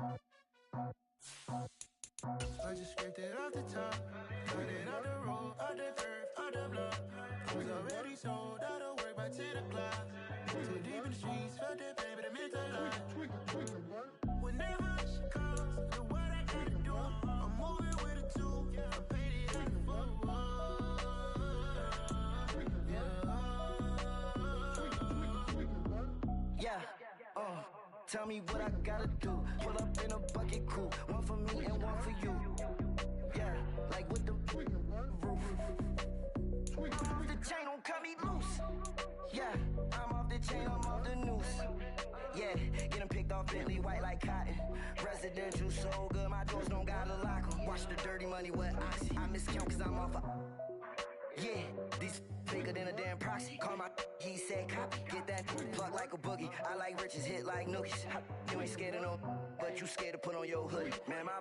I just scraped it off the top, cut it out the road, out the curve, out the block. I was already sold out of work by 10 o'clock. Too deep in the streets, felt that pain, but it meant a lot. Whenever she calls, do what I gotta do. I'm moving with a two, I paid it out the full. Yeah, tell me what I gotta do. Pull up in a bucket coupe, one for me and one for you. Yeah, like with the roof. I'm off the chain, don't cut me loose. Yeah, I'm off the chain, I'm off the noose. Yeah, getting picked off Bentley, white like cotton. Residential so good, my doors don't gotta lock 'em. Watch the dirty money with Oxy. I miscount cause I'm off yeah, these bigger than a damn proxy. Call my he said copy. Get that plug like a boogie. I like riches, hit like nookies. You ain't scared of no, but you scared to put on your hoodie. Man, my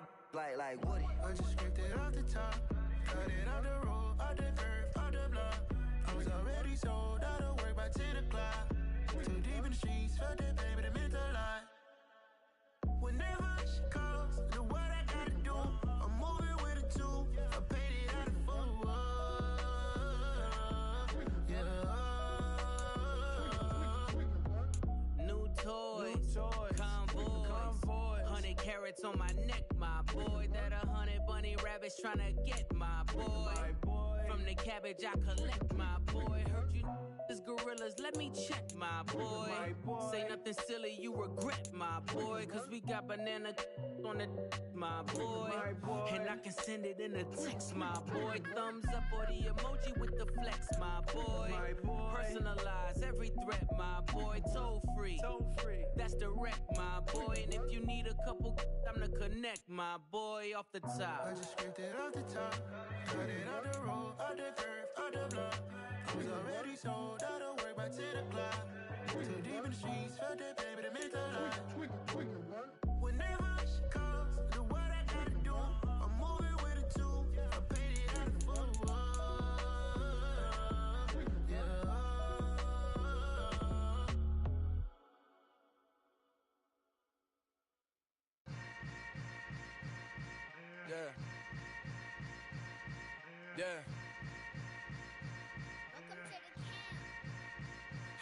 like Woody. I just scraped it off the top, cut it out the road, out the curve, out the block. I was already sold out of work by 10 o'clock. Too deep in the streets, felt that pain, but it meant a lot. Whenever she calls, do what I gotta do. I'm moving with a two, I paid it out of full. Convoy, 100 carats on my neck, my boy. That 100 bunny rabbits tryna get my boy. From the cabbage I collect, my boy. Heard you is gorillas, let me check, my boy. Say nothing silly, you regret, my boy. Cause we got banana on the my boy. And I can send it in a text, my boy. Thumbs up or the emoji with the flex, my boy. Personalize every threat, my boy. Toll free, that's direct, my boy. And if you need a couple, I'm the connect, my boy. Off the top, I just scraped it off the top, cut it out the road, out the curve, out the block. I was already sold out of work by 10 o'clock. Too deep in the streets, felt that pain, but it meant a lot. Whenever she calls, do what I gotta do. I'm moving with a two, I paid it out of full. Yeah. Yeah. Welcome to the camp.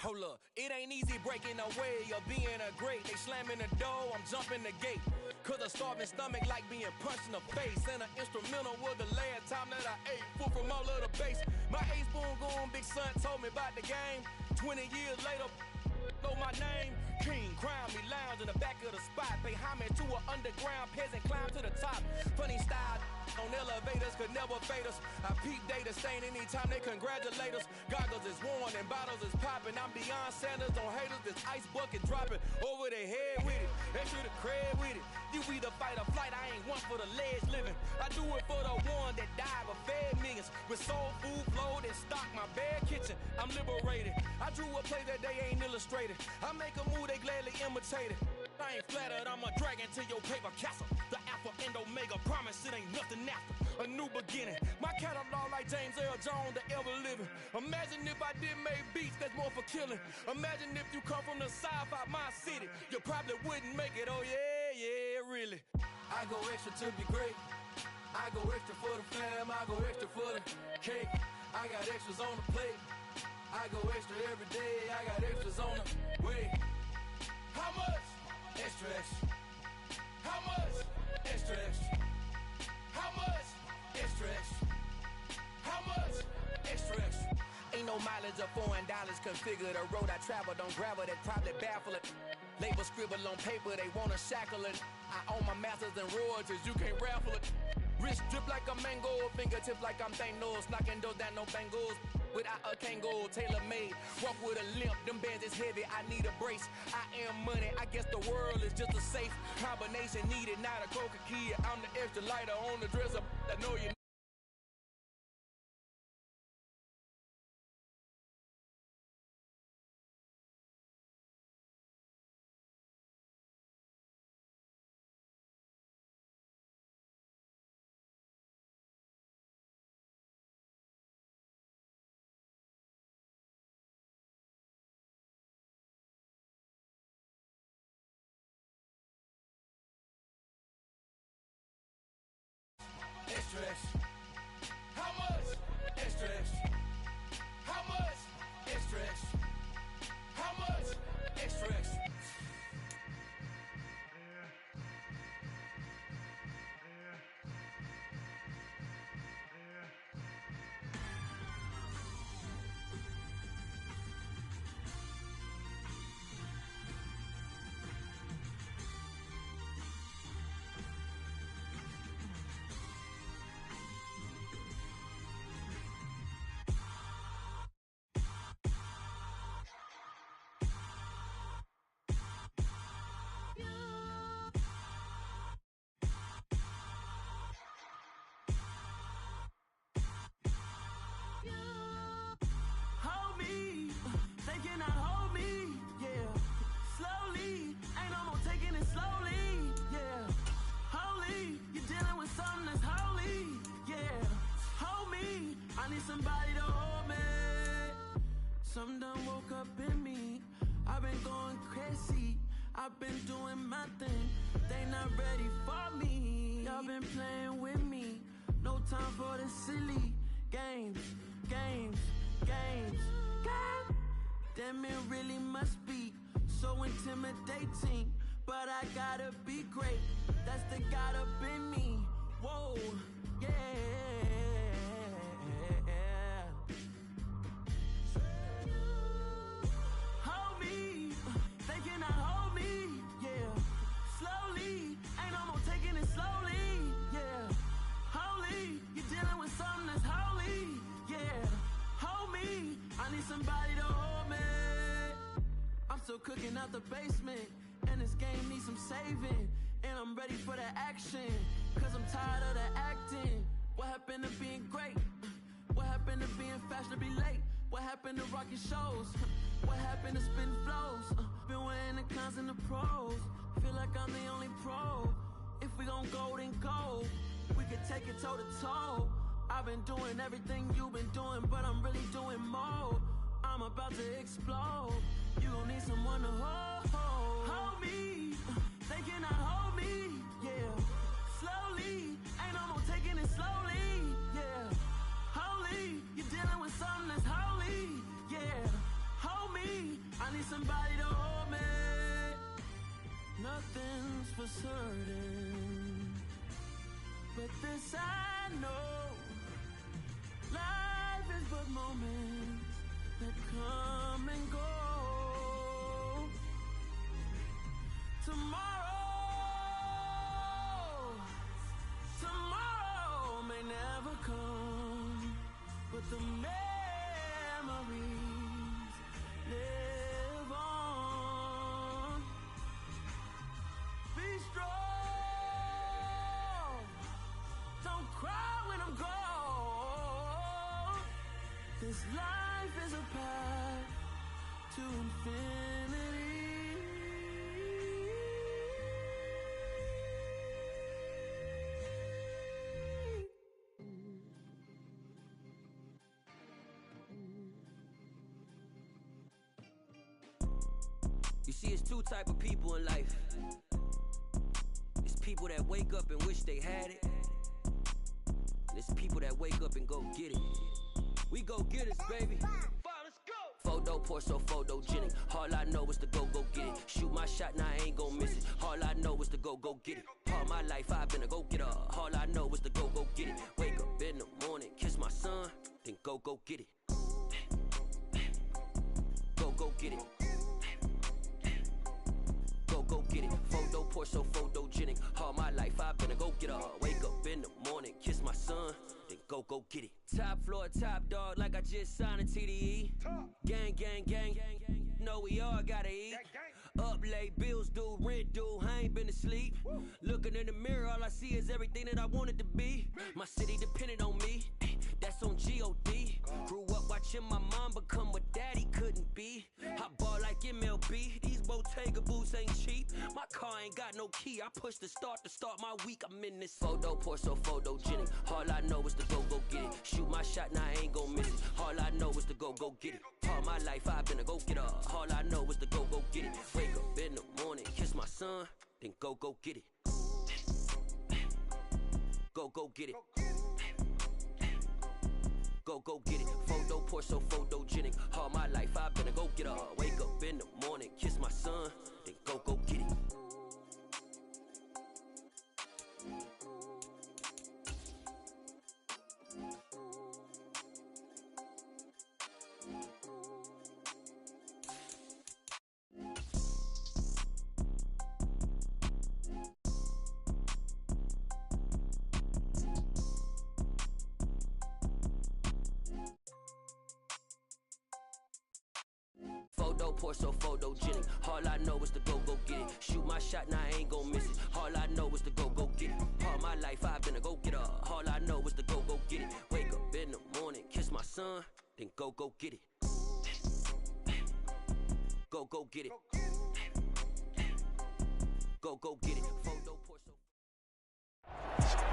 Hold up, it ain't easy breaking away or being a great. They slamming the door, I'm jumping the gate. Cause a starving stomach like being punched in the face. And an instrumental was the last time that I ate. Full from all of the bass. My ace boom goon, big son told me about the game. 20 years later, know my name. King, crown me, lounge in the back of the spot. Pay homage to an underground peasant, climb to the top. Funny style on elevators could never fade us. I peep data stain anytime they congratulate us. Goggles is worn and bottles is popping. I'm beyond Sanders on haters, this ice bucket dropping over their head with it. Extra the cred with it. You either fight or flight, I ain't one for the ledge living. I do it for the one that died but fed millions. With soul food flowed and stock my bare kitchen. I'm liberated. I drew a play that they ain't illustrated. I make a move, they gladly imitate it. I ain't flattered, I'm a dragon to your paper castle. The alpha and omega, promise it ain't nothing after. A new beginning. My catalog like James Earl Jones, the ever living. Imagine if I did make beats that's more for killing. Imagine if you come from the south out my city. You probably wouldn't make it, oh yeah, yeah, really. I go extra to be great. I go extra for the fam, I go extra for the cake. I got extras on the plate. I go extra every day, I got extras on the way. How much? Extra, extra. How much? Extra, extra. How much? Extra, extra. How much? Extra, extra. Ain't no mileage of $4 configure the road I travel. Don't gravel that probably baffle it. Label scribble on paper, they wanna shackle it. I own my masters and royalties, you can't raffle it. Wrist drip like a mango, fingertips like I'm Thanos. Knocking those down, no bangles. Without a Kangol, tailor-made. Walk with a limp, them bands is heavy, I need a brace. I am money, I guess the world is just a safe combination needed, not a coca key. I'm the extra lighter on the dresser, I know you extra, extra? How much? Extra, extra. How much? Extra, extra. How much? Extra, extra. Hold me, they cannot hold me, yeah. Slowly, ain't no more taking it slowly, yeah. Holy, you're dealing with something that's holy, yeah. Hold me, I need somebody to hold me. Something done woke up in me. I've been going crazy, I've been doing my thing. They not ready for me. Y'all been playing with me. No time for the silly games, games, games, games. Damn, it really must be so intimidating. But I gotta be great. That's the God up in me. Whoa, yeah. Hold me, they cannot hold me, yeah. Slowly, ain't no more taking it slowly, yeah. Holy, you're dealing with something that's holy, yeah. Hold me, I need somebody to hold me. I'm still cooking out the basement, and this game needs some saving. And I'm ready for the action, cause I'm tired of the acting. What happened to being great? What happened to being fashionably late? What happened to rocking shows? What happened to spitting flows? Been wearing the cons and the pros. Feel like I'm the only pro. If we gon' go, then go. We could take it toe to toe. I've been doing everything you've been doing, but I'm really doing more. I'm about to explode. You gon' need someone to hold. Hold me, they cannot hold me, yeah. Slowly, ain't no more taking it slowly, yeah. Holy, you're dealing with something that's holy, yeah. Hold me, I need somebody to hold me. Nothing's for certain, but this I know. Life is but moments that come and go. Tomorrow may never come, but the memories live on. Be strong, don't cry when I'm gone. This life is a path to infinity. You see, it's two type of people in life. It's people that wake up and wish they had it. And it's people that wake up and go get it. We go get it, baby. Photo poor, so photogenic. All I know is to go get it. Shoot my shot, now I ain't gon' miss it. All I know is to go get it. All my life I've been a go-getter. All I know is to go get it. Wake up in the morning, kiss my son, then go get it. Go get it. Go get it. Photo poor, so photogenic. All my life I've been a go-getter. Wake up in the morning, kiss my son, then go get it. Top floor, top dog, like I just signed a TDE. Gang, gang, gang. Know we all gotta eat. Up late, bills due, rent due, I ain't been asleep. Looking in the mirror, all I see is everything that I wanted to be. My city depended on me, that's on G.O.D. Grew up watching my mom become what daddy couldn't be. I ball like MLB, these Bottega boots ain't cheap. My car ain't got no key, I push the start to start my week. I'm in this photo poor, so photogenic. All I know is to go get it. Shoot my shot, now I ain't gon' miss it. All I know is to go get it. All my life I've been a go-getter. All I know is to go get it. Wake up in the morning, kiss my son, then go get it. Go get it. go get it. Photo poor, so photogenic. All my life I've been a go get her. Wake up in the morning, kiss my son, then go get it. Photo poor, so photogenic. All I know is to go get it. Shoot my shot, now I ain't gon' miss it. All I know is to go get it. All my life I've been a go getter. All I know is to go get it. Wake up in the morning, kiss my son, then go get it. Go get it. Go get it. Photo poor, so.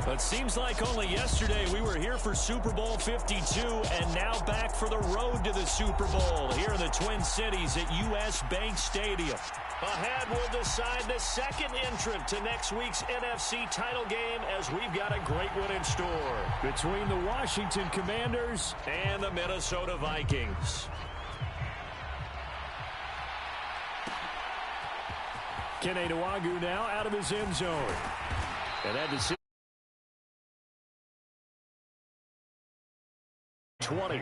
But seems like only yesterday we were here for Super Bowl 52 and now back for the road to the Super Bowl here in the Twin Cities at US Bank Stadium. Ahead will decide the second entrant to next week's NFC title game as we've got a great one in store between the Washington Commanders and the Minnesota Vikings. Kene Nwangwu now out of his end zone. And that decision 20.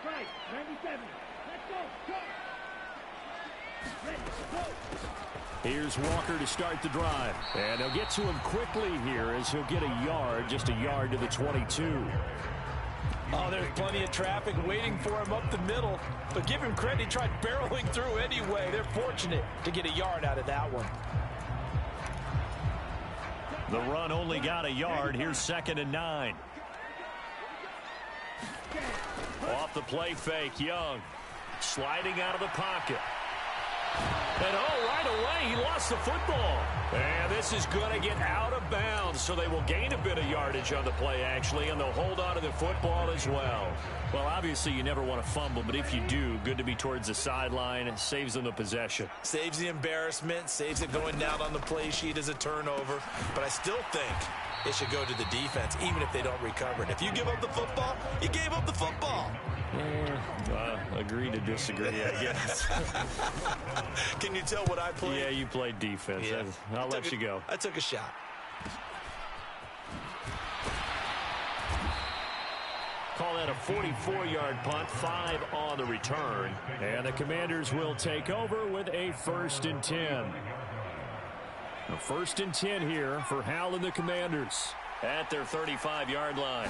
Right, 97. Let's go. Ready, go. Here's Walker to start the drive. And they'll get to him quickly here as he'll get a yard, just a yard to the 22. Oh, there's plenty of traffic waiting for him up the middle. But give him credit, he tried barreling through anyway. They're fortunate to get a yard out of that one. The run only got a yard. Here's 2nd and 9. Off the play fake, Young. Sliding out of the pocket. And right away, he lost the football. And this is going to get out of bounds, so they will gain a bit of yardage on the play, actually, and they'll hold on to the football as well. Well, obviously, you never want to fumble, but if you do, good to be towards the sideline. Saves them the possession. Saves the embarrassment, saves it going down on the play sheet as a turnover. But I still think it should go to the defense, even if they don't recover it. If you give up the football, you gave up the football. Agree to disagree, I guess. Can you tell what I played? Yeah, you played defense. Yeah. I'll let you go. I took a shot. Call that a 44-yard punt, 5 on the return. And the Commanders will take over with a 1st and 10. A 1st and 10 here for Howell and the Commanders at their 35-yard line.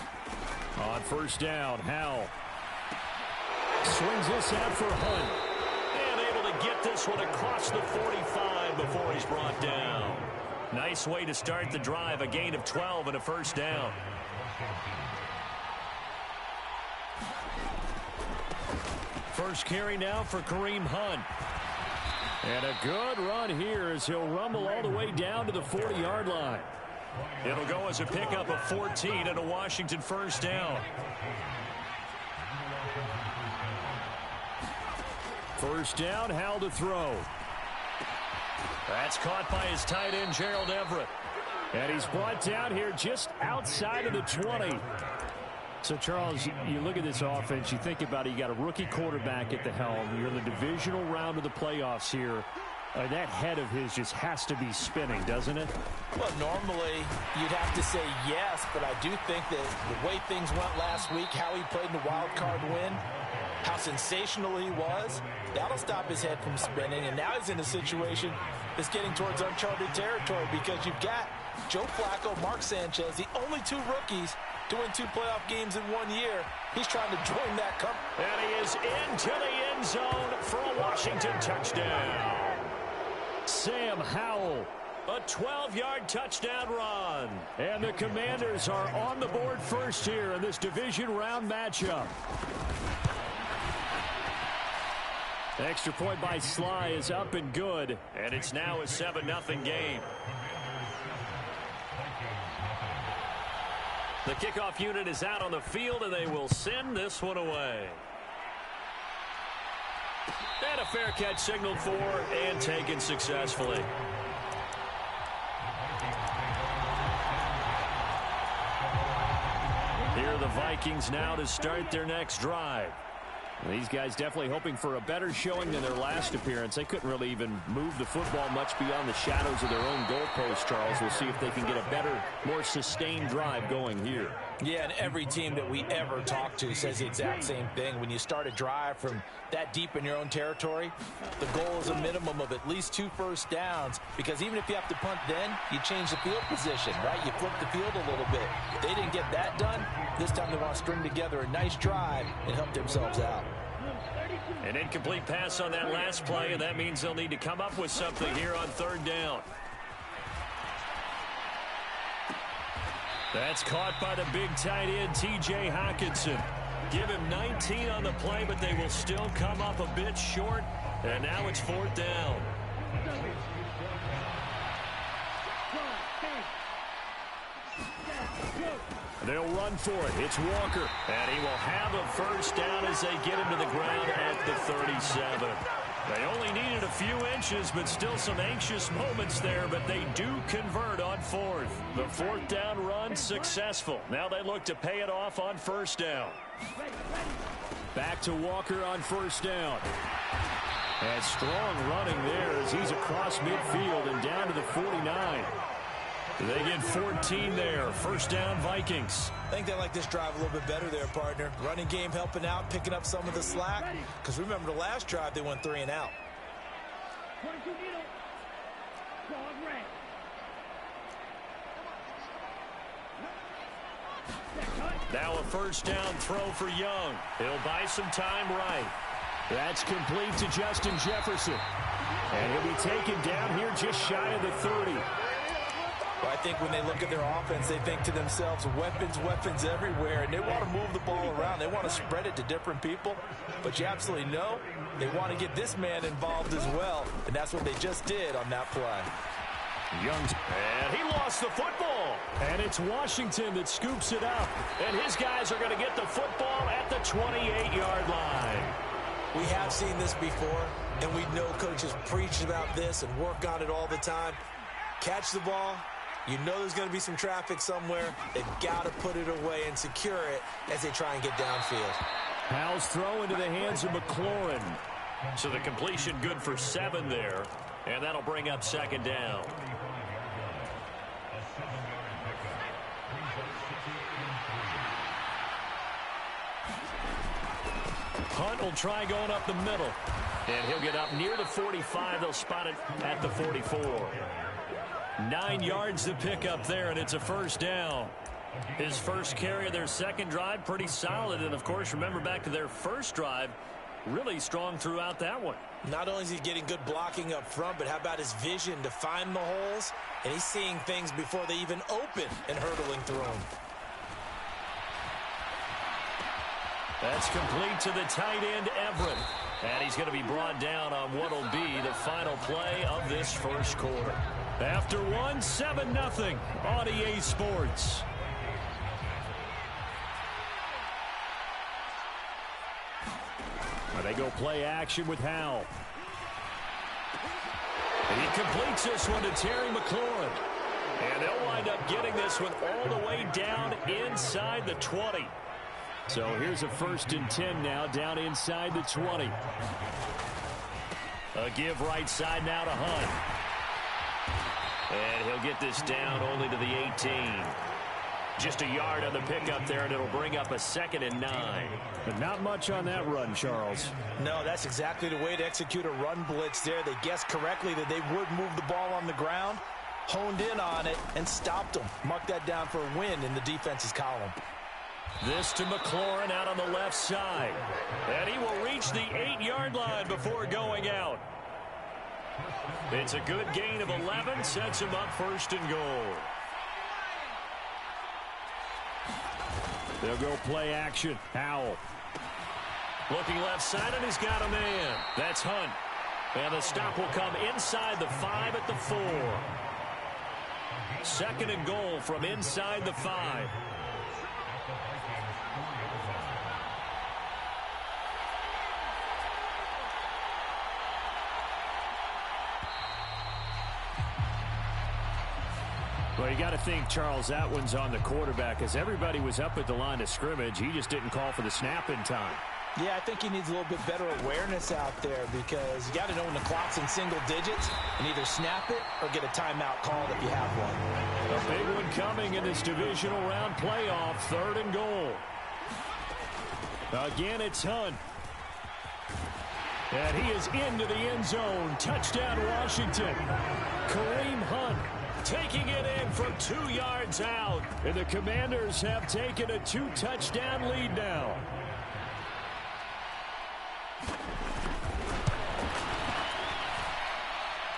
On 1st down, Howell swings this out for Hunt. And able to get this one across the 45 before he's brought down. Nice way to start the drive, a gain of 12 and a 1st down. First carry now for Kareem Hunt. And a good run here as he'll rumble all the way down to the 40-yard line. It'll go as a pickup of 14 and a Washington 1st down. 1st down, Howell to throw. That's caught by his tight end, Gerald Everett. And he's brought down here just outside of the 20. So, Charles, you look at this offense, you think about it, you got a rookie quarterback at the helm. You're in the divisional round of the playoffs here. That head of his just has to be spinning, doesn't it? Well, normally you'd have to say yes, but I do think that the way things went last week, how he played in the wild card win, how sensational he was, that'll stop his head from spinning. And now he's in a situation that's getting towards uncharted territory because you've got Joe Flacco, Mark Sanchez, the only 2 rookies to win 2 playoff games in 1 year. He's trying to join that company. And he is into the end zone for a Washington touchdown. Sam Howell, a 12-yard touchdown run. And the Commanders are on the board first here in this division round matchup. Extra point by Sly is up and good. And it's now a 7-0 game. The kickoff unit is out on the field, and they will send this one away. And a fair catch signaled for and taken successfully. Here are the Vikings now to start their next drive. These guys definitely hoping for a better showing than their last appearance. They couldn't really even move the football much beyond the shadows of their own goalpost, Charles. We'll see if they can get a better, more sustained drive going here. Yeah, and every team that we ever talk to says the exact same thing. When you start a drive from that deep in your own territory, the goal is a minimum of at least 2 first downs, because even if you have to punt then, you change the field position, right? You flip the field a little bit. They didn't get that done. This time they want to string together a nice drive and help themselves out. An incomplete pass on that last play, and that means they'll need to come up with something here on 3rd down. That's caught by the big tight end, T.J. Hockenson. Give him 19 on the play, but they will still come up a bit short, and now it's 4th down. They'll run for it. It's Walker. And he will have a first down as they get him to the ground at the 37. They only needed a few inches, but still some anxious moments there, but they do convert on 4th. The 4th down run successful. Now they look to pay it off on 1st down. Back to Walker on 1st down. And strong running there as he's across midfield and down to the 49. They get 14 there. 1st down, Vikings. I think they like this drive a little bit better there, partner. Running game helping out, picking up some of the slack. Because remember the last drive, they went 3 and out. Now a 1st down throw for Young. He'll buy some time right. That's complete to Justin Jefferson. And he'll be taken down here just shy of the 30. Well, I think when they look at their offense, they think to themselves, weapons, weapons everywhere, and they want to move the ball around. They want to spread it to different people, but you absolutely know they want to get this man involved as well, and that's what they just did on that play. Young's, and he lost the football, and it's Washington that scoops it up, and his guys are going to get the football at the 28-yard line. We have seen this before, and we know coaches preach about this and work on it all the time. Catch the ball. You know there's going to be some traffic somewhere. They've got to put it away and secure it as they try and get downfield. Powell's throw into the hands of McLaurin. So the completion good for 7 there, and that'll bring up 2nd down. Hunt will try going up the middle, and he'll get up near the 45. They'll spot it at the 44. 9 yards to pick up there, and it's a 1st down. His first carry of their 2nd drive, pretty solid. And, of course, remember back to their 1st drive, really strong throughout that one. Not only is he getting good blocking up front, but how about his vision to find the holes? And he's seeing things before they even open and hurdling through them. That's complete to the tight end, Everett. And he's going to be brought down on what will be the final play of this 1st quarter. After 1, 7-0 on EA Sports. They go play action with Howell. He completes this one to Terry McLaurin. And they'll wind up getting this one all the way down inside the 20. So here's a 1st and 10 now, down inside the 20. A give right side now to Hunt. And he'll get this down only to the 18. Just a yard on the pickup there, and it'll bring up a 2nd and 9. But not much on that run, Charles. No, that's exactly the way to execute a run blitz there. They guessed correctly that they would move the ball on the ground, honed in on it, and stopped them. Mark that down for a win in the defense's column. This to McLaurin out on the left side. And he will reach the 8-yard line before going out. It's a good gain of 11, sets him up 1st and goal. They'll go play action. Howell. Looking left side, and he's got a man. That's Hunt. And the stop will come inside the 5 at the 4. 2nd and goal from inside the 5. Well, you got to think, Charles, that one's on the quarterback as everybody was up at the line of scrimmage. He just didn't call for the snap in time. Yeah, I think he needs a little bit better awareness out there because you got to know when the clock's in single digits and either snap it or get a timeout called if you have one. A big one coming in this divisional round playoff, 3rd and goal. Again, it's Hunt. And he is into the end zone. Touchdown, Washington. Kareem Hunt taking it in from 2 yards out. And the Commanders have taken a 2-touchdown lead now.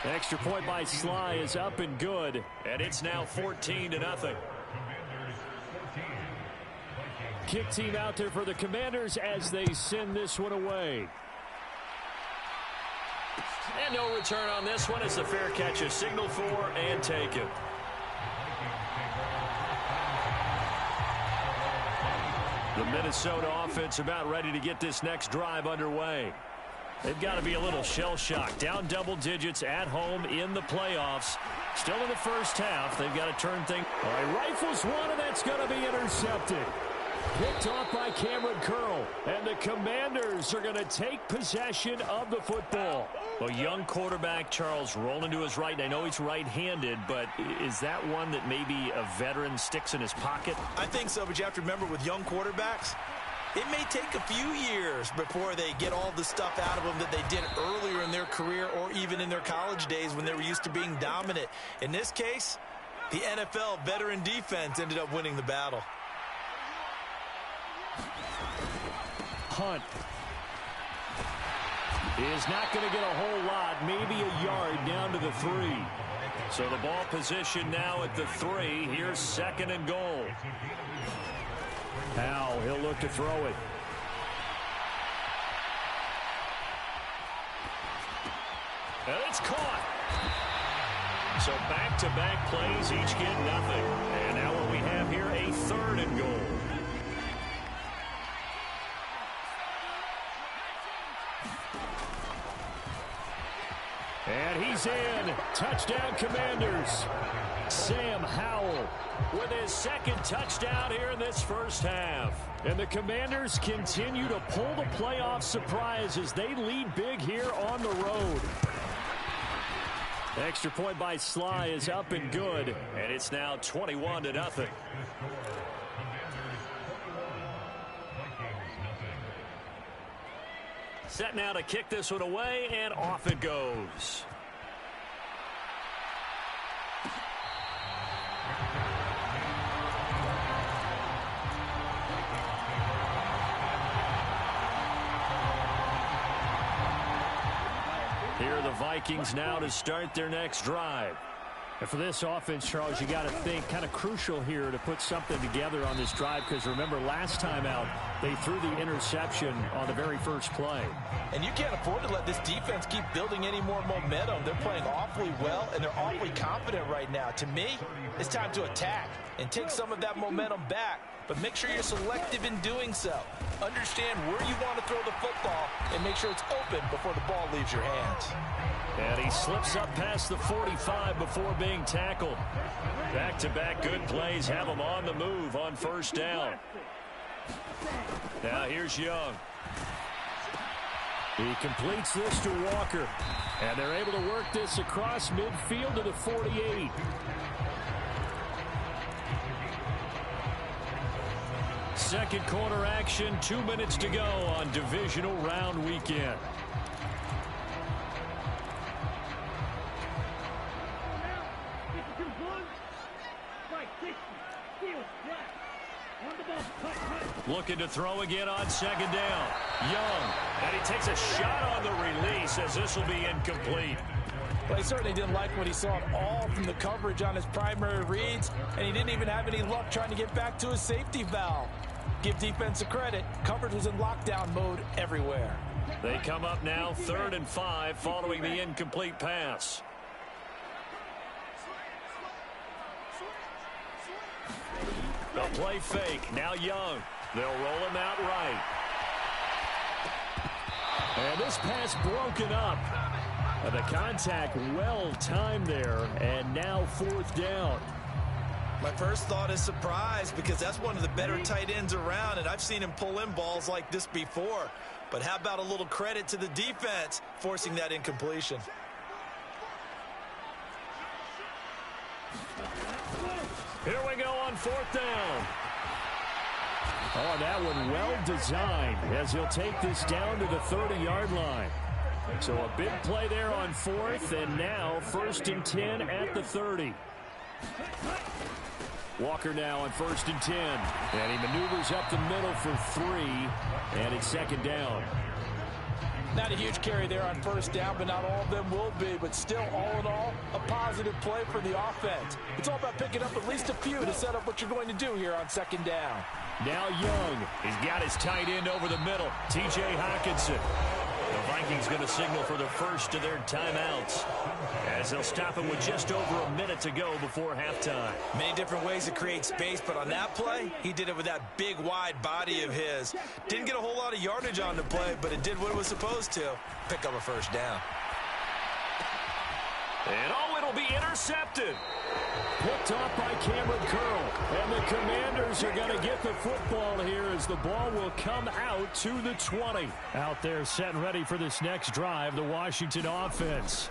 Extra point by Sly is up and good. And it's now 14-0. Kick team out there for the Commanders as they send this one away. And no return on this one as the fair catch is signaled for and taken. The Minnesota offense about ready to get this next drive underway. They've got to be a little shell-shocked. Down double digits at home in the playoffs. Still in the first half. They've got to turn things. All right, rifles one, and that's going to be intercepted. Picked off by Cameron Curl. And the Commanders are going to take possession of the football. A young quarterback, Charles, rolling to his right. And I know he's right-handed, but is that one that maybe a veteran sticks in his pocket? I think so, but you have to remember with young quarterbacks, it may take a few years before they get all the stuff out of them that they did earlier in their career or even in their college days when they were used to being dominant. In this case, the NFL veteran defense ended up winning the battle. Hunt is not going to get a whole lot, maybe a yard down to the 3. So the ball position now at the 3. Here's 2nd and goal. Now he'll look to throw it. And it's caught. So back-to-back plays, each get nothing. And now what we have here, a 3rd and goal. And he's in. Touchdown, Commanders. Sam Howell with his 2nd touchdown here in this first half. And the Commanders continue to pull the playoff surprise as they lead big here on the road. Extra point by Sly is up and good. And it's now 21-0. Set now to kick this one away, and off it goes. Here are the Vikings now to start their next drive. And for this offense, Charles, you got to think kind of crucial here to put something together on this drive because remember last time out they threw the interception on the very first play. And you can't afford to let this defense keep building any more momentum. They're playing awfully well and they're awfully confident right now. To me, it's time to attack and take some of that momentum back. But make sure you're selective in doing so. Understand where you want to throw the football and make sure it's open before the ball leaves your hands. And he slips up past the 45 before being tackled. Back-to-back good plays have him on the move on first down. Now here's Young. He completes this to Walker. And they're able to work this across midfield to the 48. Second quarter action, 2 minutes to go on divisional round weekend. Looking to throw again on 2nd down. Young. And he takes a shot on the release as this will be incomplete. Well, he certainly didn't like what he saw at all from the coverage on his primary reads, and he didn't even have any luck trying to get back to his safety valve. Give defense a credit. Coverage was in lockdown mode everywhere. They come up now 3rd and 5 following the incomplete pass. They'll play fake. Now Young. They'll roll him out right. And this pass broken up. The contact well timed there, and now 4th down. My first thought is surprise because that's one of the better tight ends around, and I've seen him pull in balls like this before. But how about a little credit to the defense forcing that incompletion? Here we go on 4th down. Oh, that one well designed as he'll take this down to the 30-yard line. So a big play there on 4th, and now 1st and 10 at the 30. Walker now on 1st and 10. And he maneuvers up the middle for 3, and it's 2nd down. Not a huge carry there on 1st down, but not all of them will be. But still, all in all, a positive play for the offense. It's all about picking up at least a few to set up what you're going to do here on 2nd down. Now Young. He's got his tight end over the middle, T.J. Hockenson. The Vikings going to signal for the first of their timeouts as they'll stop him with just over a minute to go before halftime. Many different ways to create space, but on that play, he did it with that big, wide body of his. Didn't get a whole lot of yardage on the play, but it did what it was supposed to. Pick up a 1st down. And it'll be intercepted. Picked off by Cameron Curl. And the Commanders are going to get the football here as the ball will come out to the 20. Out there set and ready for this next drive, the Washington offense.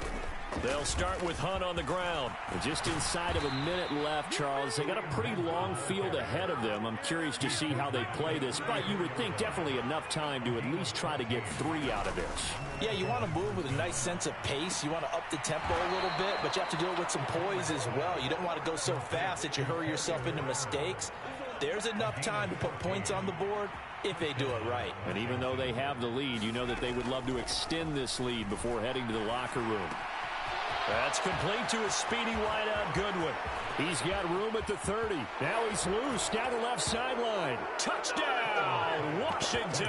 They'll start with Hunt on the ground. Just inside of a minute left, Charles. They got a pretty long field ahead of them. I'm curious to see how they play this, but you would think definitely enough time to at least try to get 3 out of this. Yeah, you want to move with a nice sense of pace. You want to up the tempo a little bit, but you have to do it with some poise as well. You don't want to go so fast that you hurry yourself into mistakes. There's enough time to put points on the board if they do it right. And even though they have the lead, you know that they would love to extend this lead before heading to the locker room. That's complete to a speedy wideout Goodwin. He's got room at the 30. Now he's loose down the left sideline. Touchdown, Washington.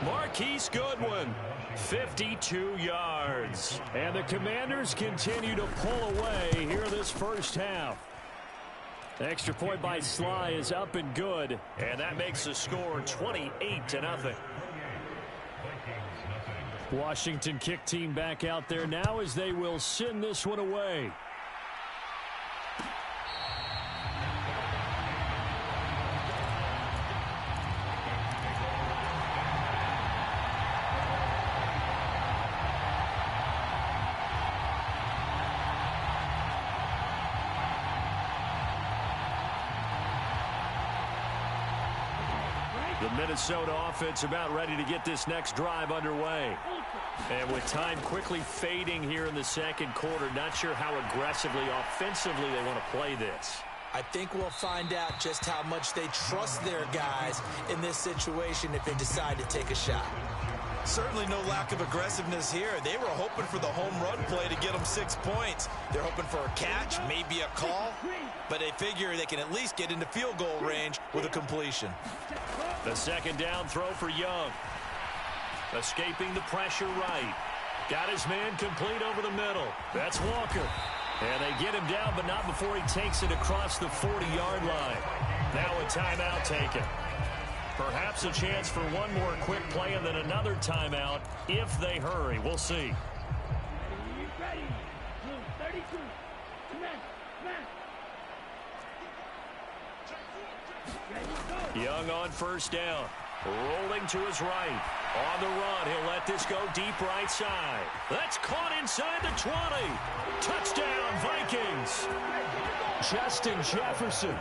Marquise Goodwin, 52 yards. And the Commanders continue to pull away here this first half. Extra point by Sly is up and good. And that makes the score 28-0. Washington kick team back out there now as they will send this one away. The Minnesota offense about ready to get this next drive underway. And with time quickly fading here in the second quarter, not sure how aggressively, offensively they want to play this. I think we'll find out just how much they trust their guys in this situation if they decide to take a shot. Certainly no lack of aggressiveness here. They were hoping for the home run play to get them 6 points. They're hoping for a catch, maybe a call, but they figure they can at least get into field goal range with a completion. The second down throw for Young. Escaping the pressure right. Got his man complete over the middle. That's Walker. And they get him down, but not before he takes it across the 40-yard line. Now a timeout taken. Perhaps a chance for one more quick play and then another timeout if they hurry. We'll see. Young on first down. Rolling to his right. On the run, he'll let this go deep right side. That's caught inside the 20. Touchdown, Vikings. Justin Jefferson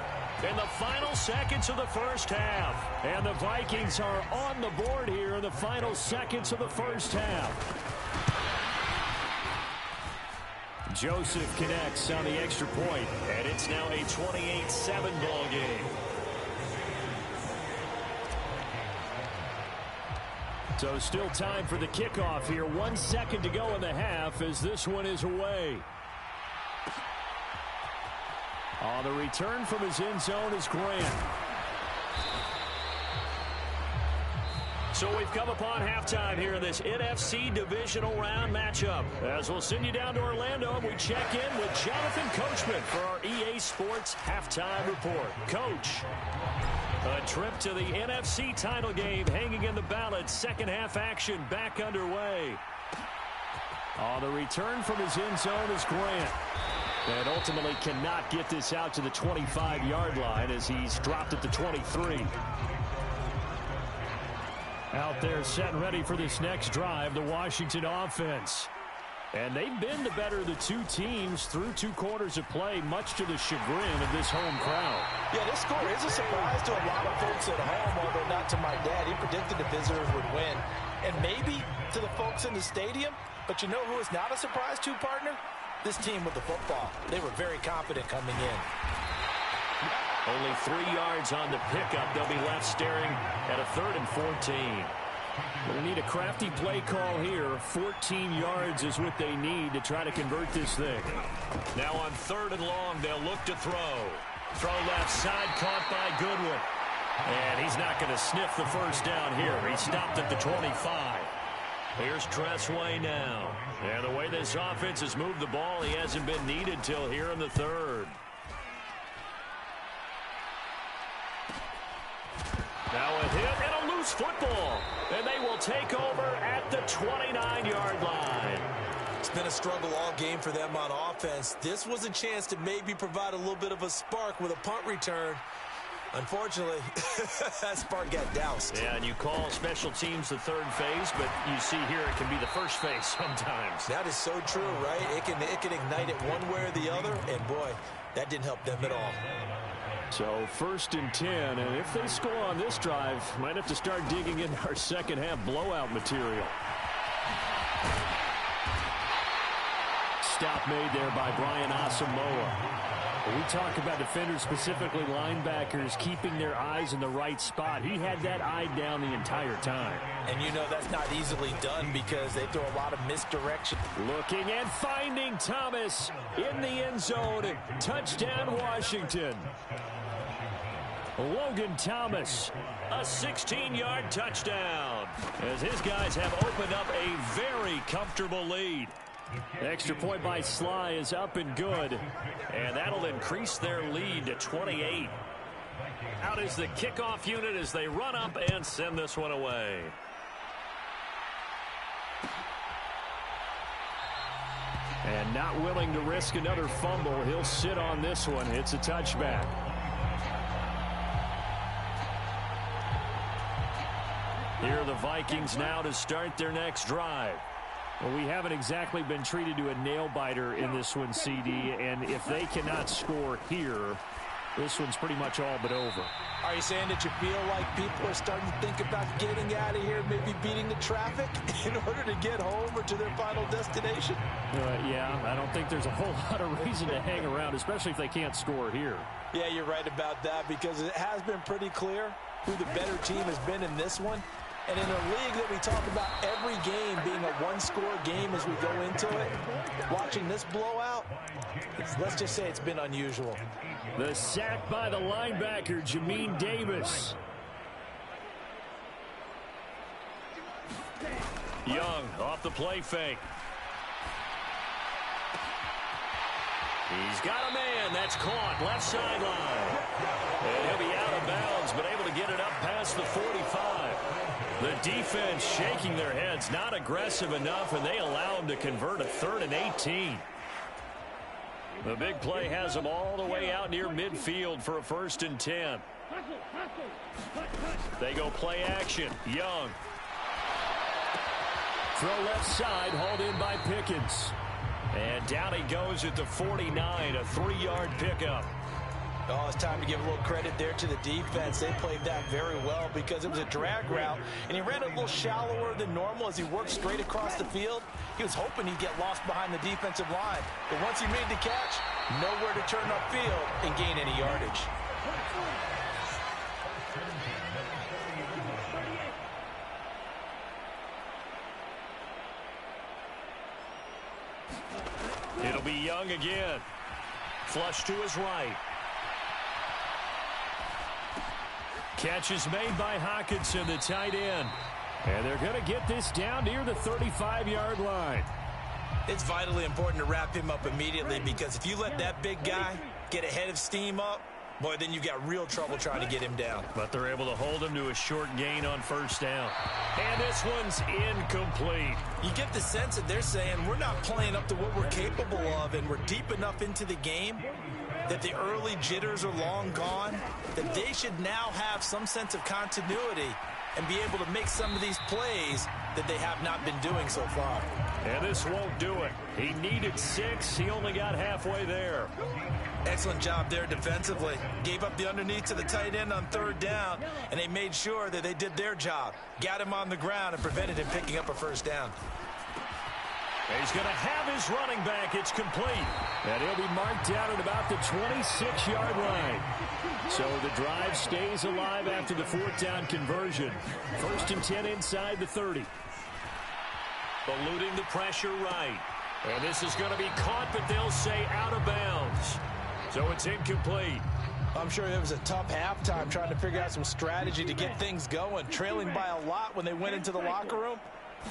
in the final seconds of the first half. And the Vikings are on the board here in the final seconds of the first half. Joseph connects on the extra point, and it's now a 28-7 ball game. So still time for the kickoff here. 1 second to go in the half as this one is away. On the return from his end zone is Grant. So we've come upon halftime here in this NFC divisional round matchup. As we'll send you down to Orlando, and we check in with Jonathan Coachman for our EA Sports Halftime Report. Coach, a trip to the NFC title game hanging in the balance. Second half action back underway. On the return from his end zone is Grant. And ultimately cannot get this out to the 25-yard line as he's dropped at the 23. Out there set and ready for this next drive, the Washington offense. And they've been the better of the two teams through 2 quarters of play, much to the chagrin of this home crowd. Yeah, this score is a surprise to a lot of folks at home, although not to my dad. He predicted the visitors would win. And maybe to the folks in the stadium, but you know who is not a surprise to, partner? This team with the football. They were very confident coming in. Only 3 yards on the pickup. They'll be left staring at a 3rd and 14. They'll need a crafty play call here. 14 yards is what they need to try to convert this thing. Now on 3rd and long, they'll look to throw. Throw left side, caught by Goodwin. And he's not going to sniff the first down here. He stopped at the 25. Here's Tressway now. And the way this offense has moved the ball, he hasn't been needed till here in the 3rd. Now a hit and a loose football. And they will take over at the 29-yard line. It's been a struggle all game for them on offense. This was a chance to maybe provide a little bit of a spark with a punt return. Unfortunately, that spark got doused. Yeah, and you call special teams the 3rd phase, but you see here it can be the 1st phase sometimes. That is so true, right? It can ignite it one way or the other, and boy, that didn't help them at all. So 1st and 10, and if they score on this drive, might have to start digging into our second half blowout material. Stop made there by Brian Asamoah. We talk about defenders, specifically linebackers, keeping their eyes in the right spot. He had that eye down the entire time. And you know that's not easily done because they throw a lot of misdirection. Looking and finding Thomas in the end zone. Touchdown, Washington. Logan Thomas, a 16-yard touchdown, as his guys have opened up a very comfortable lead. Extra point by Sly is up and good, and that'll increase their lead to 28. Out is the kickoff unit as they run up and send this one away. And not willing to risk another fumble, he'll sit on this one. It's a touchback. Here are the Vikings now to start their next drive. Well, we haven't exactly been treated to a nail-biter in this one, CD, and if they cannot score here, this one's pretty much all but over. Are you saying that you feel like people are starting to think about getting out of here, maybe beating the traffic in order to get home or to their final destination? Yeah, I don't think there's a whole lot of reason to hang around, especially if they can't score here. Yeah, you're right about that because it has been pretty clear who the better team has been in this one. And in a league that we talk about every game being a one-score game as we go into it, watching this blowout, let's just say it's been unusual. The sack by the linebacker, Jamin Davis. Young off the play fake. He's got a man. That's caught. Left sideline. And he'll be out of bounds, but able to get it up past the 45. The defense shaking their heads, not aggressive enough, and they allow him to convert a 3rd and 18. The big play has them all the way out near midfield for a 1st and 10. They go play action. Young. Throw left side, hauled in by Pickens. And down he goes at the 49, a 3-yard pickup. Oh, it's time to give a little credit there to the defense. They played that very well because it was a drag route, and he ran a little shallower than normal as he worked straight across the field. He was hoping he'd get lost behind the defensive line, but once he made the catch, nowhere to turn upfield and gain any yardage. It'll be Young again. Flush to his right. Catch is made by Hawkinson, the tight end. And they're going to get this down near the 35-yard line. It's vitally important to wrap him up immediately because if you let that big guy get a head of steam up, boy, then you've got real trouble trying to get him down. But they're able to hold him to a short gain on first down. And this one's incomplete. You get the sense that they're saying we're not playing up to what we're capable of, and we're deep enough into the game that the early jitters are long gone, that they should now have some sense of continuity and be able to make some of these plays that they have not been doing so far. And this won't do it. He needed 6. He only got halfway there. Excellent job there defensively. Gave up the underneath to the tight end on third down, and they made sure that they did their job. Got him on the ground and prevented him picking up a first down. He's going to have his running back. It's complete. And he'll be marked down at about the 26-yard line. So the drive stays alive after the fourth down conversion. 1st and 10 inside the 30. Eluding the pressure right. And this is going to be caught, but they'll say out of bounds. So it's incomplete. I'm sure it was a tough halftime trying to figure out some strategy to get things going. Trailing by a lot when they went into the locker room.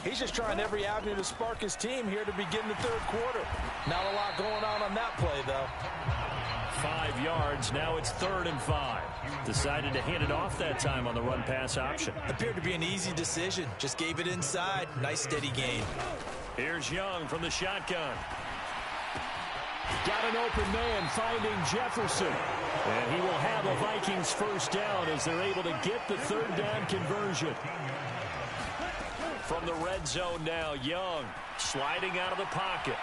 He's just trying every avenue to spark his team here to begin the third quarter. Not a lot going on that play, though. 5 yards. Now it's 3rd and 5. Decided to hand it off that time on the run-pass option. Appeared to be an easy decision. Just gave it inside. Nice, steady gain. Here's Young from the shotgun. Got an open man finding Jefferson. And he will have a Vikings first down as they're able to get the third down conversion. From the red zone now, Young sliding out of the pocket.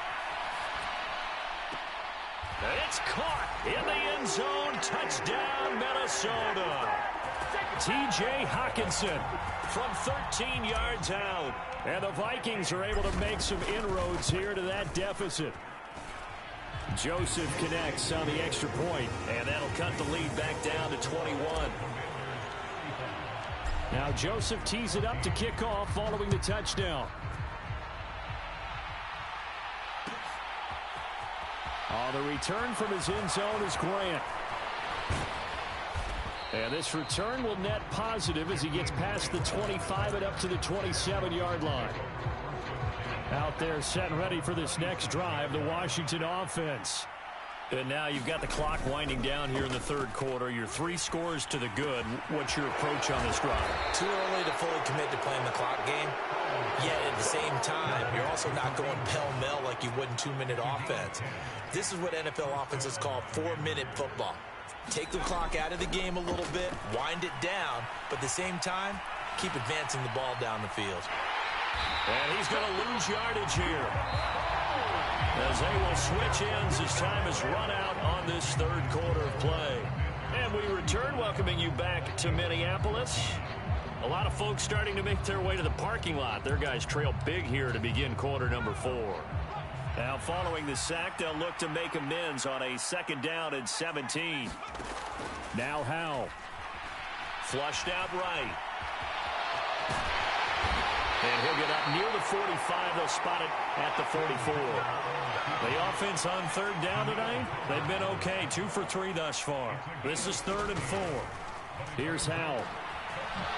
And it's caught in the end zone. Touchdown, Minnesota. T.J. Hawkinson from 13 yards out. And the Vikings are able to make some inroads here to that deficit. Joseph connects on the extra point, and that'll cut the lead back down to 21. Now Joseph tees it up to kick off following the touchdown. The return from his end zone is Grant. And this return will net positive as he gets past the 25 and up to the 27-yard line. Out there set and ready for this next drive, the Washington offense. And now you've got the clock winding down here in the third quarter. You're 3 scores to the good. What's your approach on this drive? Too early to fully commit to playing the clock game. Yet at the same time, you're also not going pell-mell like you would in 2-minute offense. This is what NFL offenses call 4-minute football. Take the clock out of the game a little bit, wind it down, but at the same time, keep advancing the ball down the field. And he's going to lose yardage here, as they will switch ends as time has run out on this third quarter of play. And we return, welcoming you back to Minneapolis. A lot of folks starting to make their way to the parking lot. Their guys trail big here to begin quarter number 4. Now following the sack, they'll look to make amends on a 2nd down and 17. Now Howell. Flushed out right. And he'll get up near the 45. They'll spot it at the 44. The offense on 3rd down tonight, they've been okay. 2 for 3 thus far. This is 3rd and 4. Here's Howell.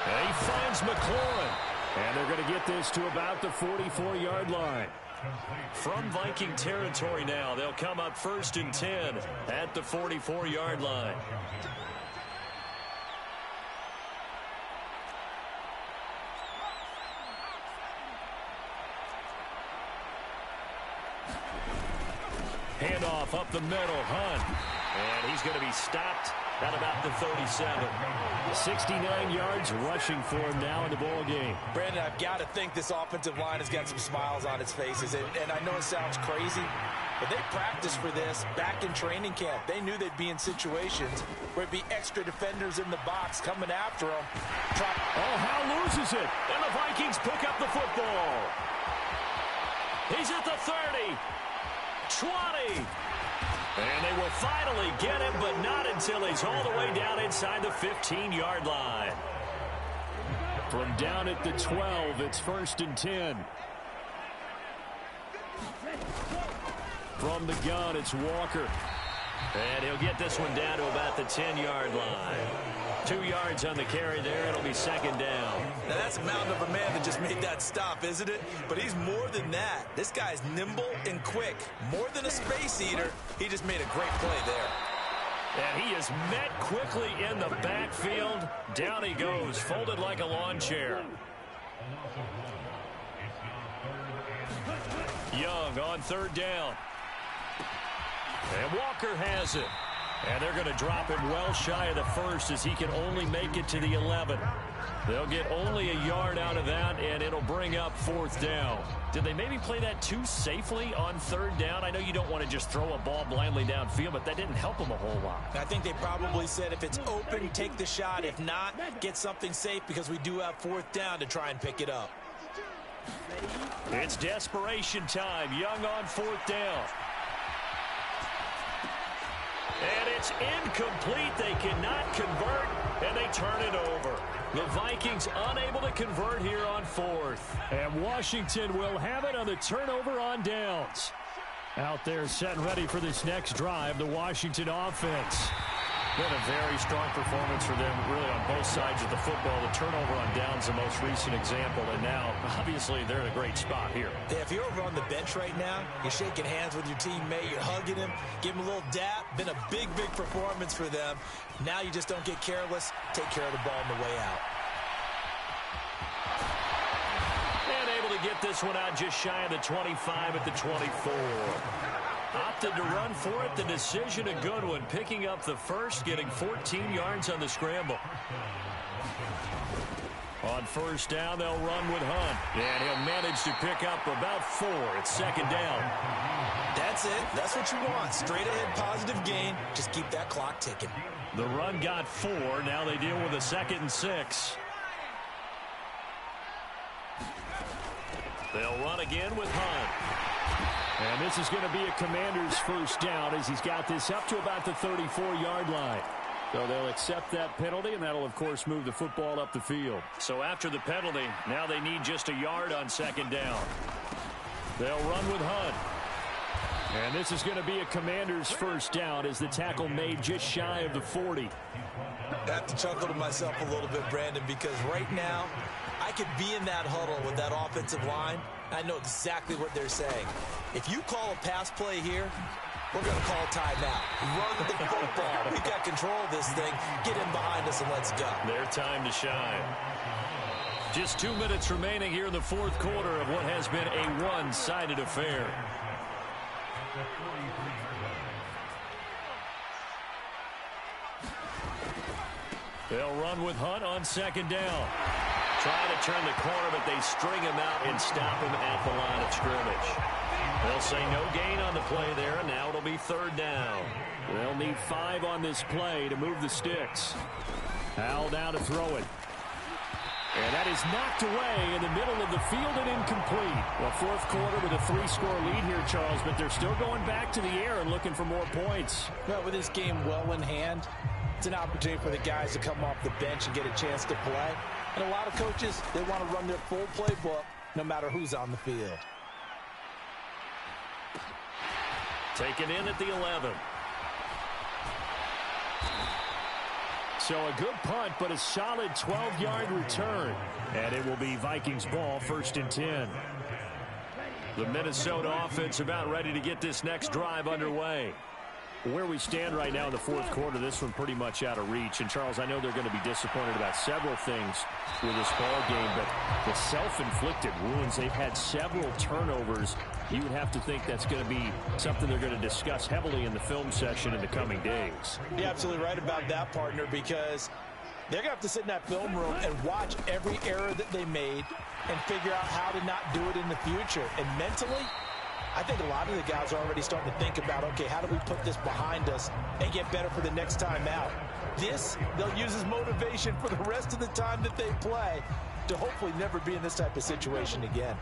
And he finds McLaurin. And they're going to get this to about the 44-yard line. From Viking territory now, they'll come up 1st and 10 at the 44-yard line. Handoff up the middle, Hunt. And he's going to be stopped at about the 37. 69 yards rushing for him now in the ball game. Brandon, I've got to think this offensive line has got some smiles on its faces. And I know it sounds crazy, but they practiced for this back in training camp. They knew they'd be in situations where it'd be extra defenders in the box coming after them. Howe loses it. And the Vikings pick up the football. He's at the 30. 20. And they will finally get him, but not until he's all the way down inside the 15-yard line. From down at the 12, it's 1st and 10. From the gun, it's Walker. And he'll get this one down to about the 10-yard line. 2 yards on the carry there. It'll be 2nd down. Now, that's a mountain of a man that just made that stop, isn't it? But he's more than that. This guy's nimble and quick. More than a space eater. He just made a great play there. And he is met quickly in the backfield. Down he goes, folded like a lawn chair. Young on third down. And Walker has it. And they're going to drop him well shy of the first as he can only make it to the 11. They'll get only a yard out of that, and it'll bring up fourth down. Did they maybe play that too safely on third down? I know you don't want to just throw a ball blindly downfield, but that didn't help them a whole lot. I think they probably said if it's open, take the shot. If not, get something safe because we do have fourth down to try and pick it up. It's desperation time. Young on fourth down. And it's incomplete. They cannot convert, and they turn it over. The Vikings unable to convert here on fourth. And Washington will have it on the turnover on downs. Out there set and ready for this next drive, the Washington offense. Been a very strong performance for them, really, on both sides of the football. The turnover on downs, the most recent example, and now, obviously, they're in a great spot here. Yeah, if you're over on the bench right now, you're shaking hands with your teammate, you're hugging him, give him a little dap. Been a big, big performance for them. Now you just don't get careless. Take care of the ball on the way out. And able to get this one out just shy of the 25 at the 24. Opted to run for it. The decision a good one. Picking up the first, getting 14 yards on the scramble. On first down, they'll run with Hunt. And he'll manage to pick up about 4. It's second down. That's it. That's what you want. Straight ahead positive gain. Just keep that clock ticking. The run got 4. Now they deal with a 2nd and 6. They'll run again with Hunt. And this is going to be a Commander's first down as he's got this up to about the 34-yard line. So they'll accept that penalty, and that'll, of course, move the football up the field. So after the penalty, now they need just a yard on second down. They'll run with Hunt. And this is going to be a Commander's first down as the tackle made just shy of the 40. I have to chuckle to myself a little bit, Brandon, because right now I could be in that huddle with that offensive line. I know exactly what they're saying. If you call a pass play here, we're going to call timeout. Run the football. We've got control of this thing. Get in behind us and let's go. Their time to shine. Just 2 minutes remaining here in the fourth quarter of what has been a one-sided affair. They'll run with Hunt on second down. Try to turn the corner, but they string him out and stop him at the line of scrimmage. They'll say no gain on the play there, and now it'll be third down. They'll need 5 on this play to move the sticks. Howell down to throw it. And that is knocked away in the middle of the field and incomplete. Well, fourth quarter with a 3-score lead here, Charles, but they're still going back to the air and looking for more points. Well, with this game well in hand, it's an opportunity for the guys to come off the bench and get a chance to play. And a lot of coaches, they want to run their full playbook no matter who's on the field. Taken in at the 11. So a good punt, but a solid 12-yard return. And it will be Vikings ball, 1st and 10. The Minnesota offense about ready to get this next drive underway. Where we stand right now in the fourth quarter, this one pretty much out of reach. And, Charles, I know they're going to be disappointed about several things with this ball game, but the self-inflicted wounds, they've had several turnovers. You would have to think that's going to be something they're going to discuss heavily in the film session in the coming days. You're absolutely right about that, partner, because they're going to have to sit in that film room and watch every error that they made and figure out how to not do it in the future. And mentally, I think a lot of the guys are already starting to think about, okay, how do we put this behind us and get better for the next time out? This, they'll use as motivation for the rest of the time that they play to hopefully never be in this type of situation again.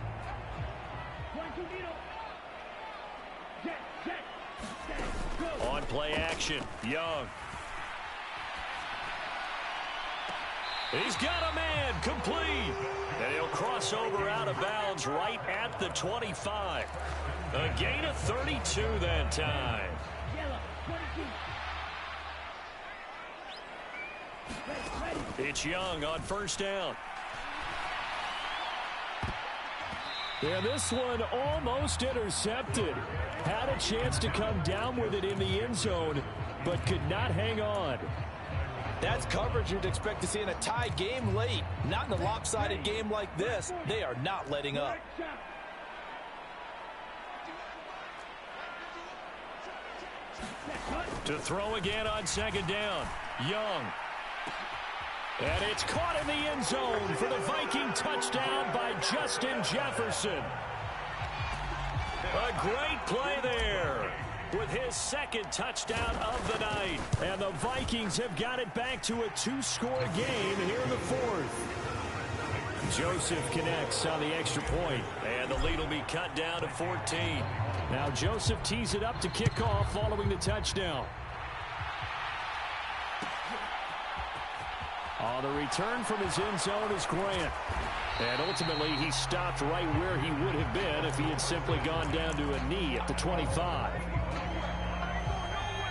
On play action, Young. He's got a man, complete. And he'll cross over out of bounds right at the 25. A gain of 32 that time. It's Young on first down. Yeah, this one almost intercepted. Had a chance to come down with it in the end zone, but could not hang on. That's coverage you'd expect to see in a tie game late. Not in a lopsided game like this. They are not letting up. To throw again on second down. Young. And it's caught in the end zone for the Viking touchdown by Justin Jefferson. A great play there with his second touchdown of the night. And the Vikings have got it back to a 2-score game here in the fourth. Joseph connects on the extra point, and the lead will be cut down to 14. Now Joseph tees it up to kick off following the touchdown. On the return from his end zone is Grant. And ultimately, he stopped right where he would have been if he had simply gone down to a knee at the 25.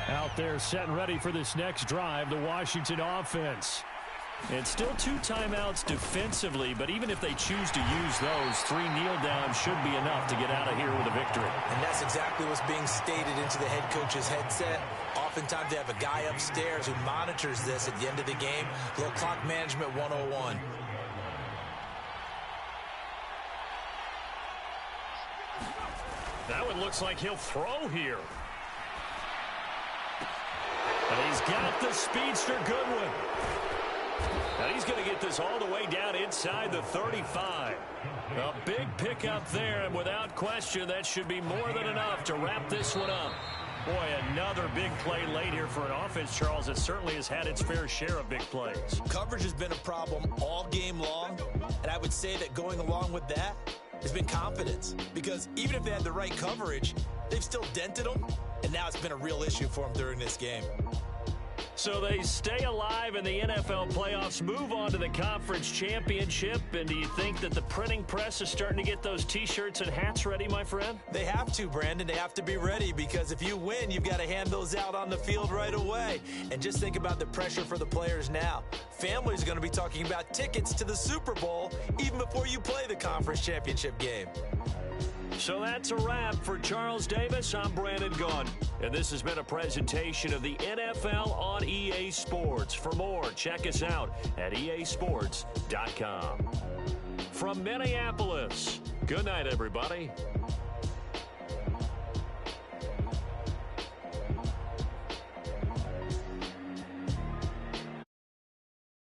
Out there set and ready for this next drive, the Washington offense. And still 2 timeouts defensively, but even if they choose to use those, 3 kneel downs should be enough to get out of here with a victory. And that's exactly what's being stated into the head coach's headset. Oftentimes they have a guy upstairs who monitors this at the end of the game. Little clock management 101. That one looks like he'll throw here. And he's got the speedster Goodwin. And he's going to get this all the way down inside the 35. A big pickup there, and without question, that should be more than enough to wrap this one up. Boy, another big play late here for an offense, Charles, that certainly has had its fair share of big plays. Coverage has been a problem all game long, and I would say that going along with that has been confidence. Because even if they had the right coverage, they've still dented them, and now it's been a real issue for them during this game. So they stay alive in the NFL playoffs, move on to the conference championship. And do you think that the printing press is starting to get those T-shirts and hats ready, my friend? They have to, Brandon. They have to be ready because if you win, you've got to hand those out on the field right away. And just think about the pressure for the players now. Families are going to be talking about tickets to the Super Bowl even before you play the conference championship game. So that's a wrap for Charles Davis. I'm Brandon Gunn, and this has been a presentation of the NFL on EA Sports. For more, check us out at easports.com. From Minneapolis, good night, everybody.